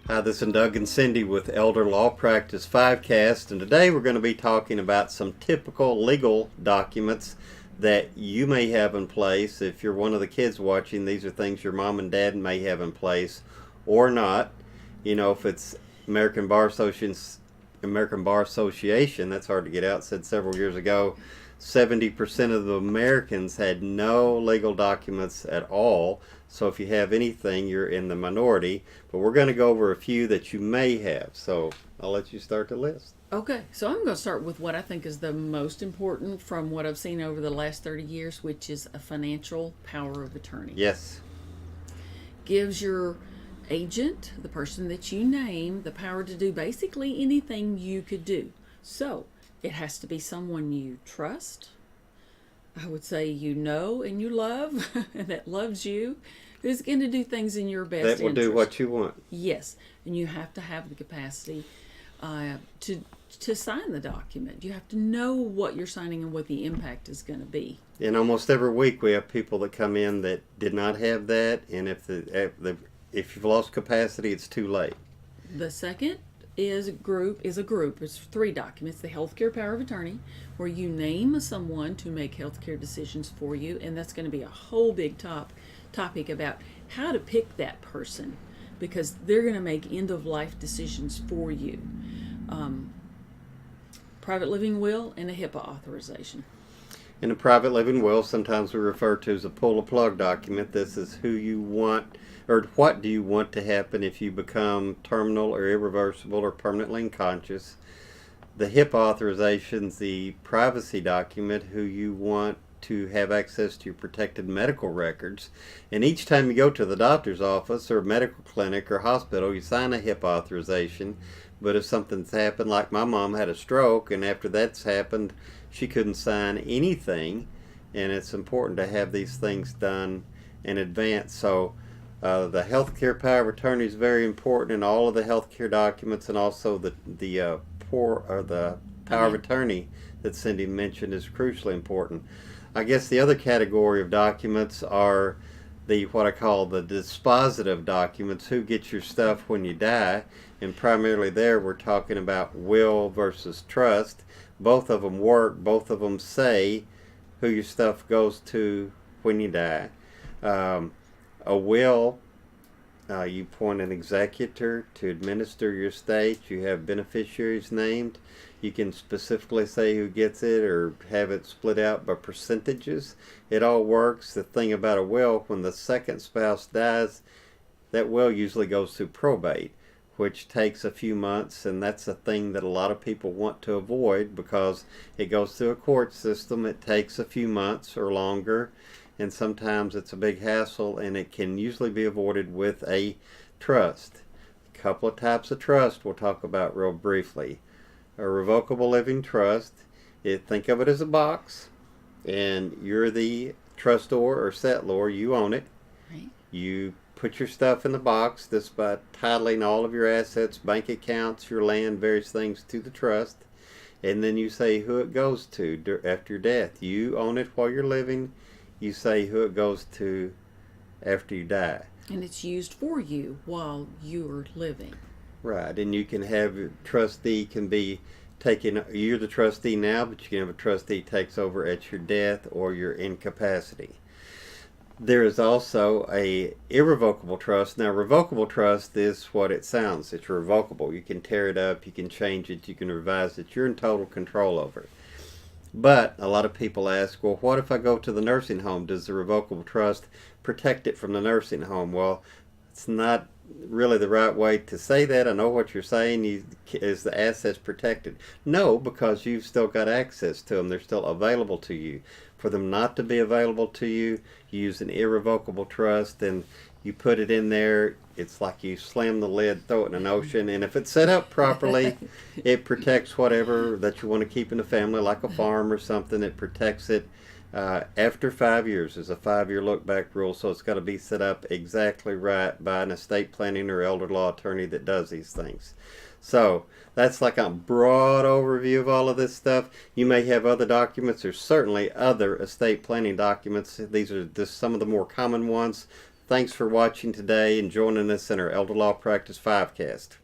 Hi, this is Doug and Cindy with Elder Law Practice 5Cast, and today we're going to be talking about some typical legal documents that you may have in place. If you're one of the kids watching, these are things your mom and dad may have in place or not. You know, if it's American Bar Association, that's hard to get out, said several years ago, 70% of the Americans had no legal documents at all. So if you have anything, you're in the minority. But we're going to go over a few that you may have. So I'll let you start the list. Okay, so I'm going to start with what I think is the most important from what I've seen over the last 30 years, which is a financial power of attorney. Yes. Gives your agent, the person that you name, the power to do basically anything you could do. So it has to be someone you trust. I would say you know and you love, and that loves you, who's going to do things in your best interest. That will do what you want. Yes, and you have to have the capacity to sign the document. You have to know what you're signing and what the impact is going to be. And almost every week we have people that come in that did not have that, and if you've lost capacity, it's too late. The second is a group. It's 3 documents. The healthcare power of attorney, where you name someone to make healthcare decisions for you, and that's going to be a whole big topic about how to pick that person, because they're going to make end-of-life decisions for you. Private living will and a HIPAA authorization. In a private living will, sometimes we refer to as a pull-the-plug document. This is who you want, or what do you want to happen if you become terminal or irreversible or permanently unconscious. The HIPAA authorization is the privacy document, who you want to have access to your protected medical records. And each time you go to the doctor's office or medical clinic or hospital, you sign a HIPAA authorization. But if something's happened, like my mom had a stroke, and after that's happened, she couldn't sign anything. And it's important to have these things done in advance. So the healthcare power of attorney is very important in all of the healthcare documents, and also the power of attorney that Cindy mentioned is crucially important. I guess the other category of documents are what I call the dispositive documents, who gets your stuff when you die. And primarily there we're talking about will versus trust. Both of them work. Both of them say who your stuff goes to when you die. A will, you appoint an executor to administer your estate. You have beneficiaries named. You can specifically say who gets it or have it split out by percentages. It all works. The thing about a will, when the second spouse dies, that will usually goes through probate, which takes a few months, and that's a thing that a lot of people want to avoid because it goes through a court system. It takes a few months or longer, and sometimes it's a big hassle, and it can usually be avoided with a trust. A couple of types of trust we'll talk about real briefly. A revocable living trust, think of it as a box, and you're the trustor or settlor. You own it. Right. You put your stuff in the box, this by titling all of your assets, bank accounts, your land, various things to the trust, and then you say who it goes to after your death. You own it while you're living. You say who it goes to after you die. And it's used for you while you're living. Right, and you can have your trustee can be taken. You're the trustee now, but you can have a trustee takes over at your death or your incapacity. There is also a irrevocable trust. Now, revocable trust is what it sounds. It's revocable. You can tear it up, you can change it, you can revise it. You're in total control over it. But a lot of people ask, well, what if I go to the nursing home? Does the revocable trust protect it from the nursing home? Well, it's not really the right way to say that. I know what you're saying. Is the assets protected? No, because you've still got access to them. They're still available to you. For them not to be available to you, you use an irrevocable trust, and you put it in there. It's like you slam the lid, throw it in an ocean, and if it's set up properly, it protects whatever that you want to keep in the family, like a farm or something. It protects it. After 5 years, there's a 5-year look-back rule, so it's got to be set up exactly right by an estate planning or elder law attorney that does these things. So that's like a broad overview of all of this stuff. You may have other documents. There's certainly other estate planning documents. These are just some of the more common ones. Thanks for watching today and joining us in our Elder Law Practice 5cast.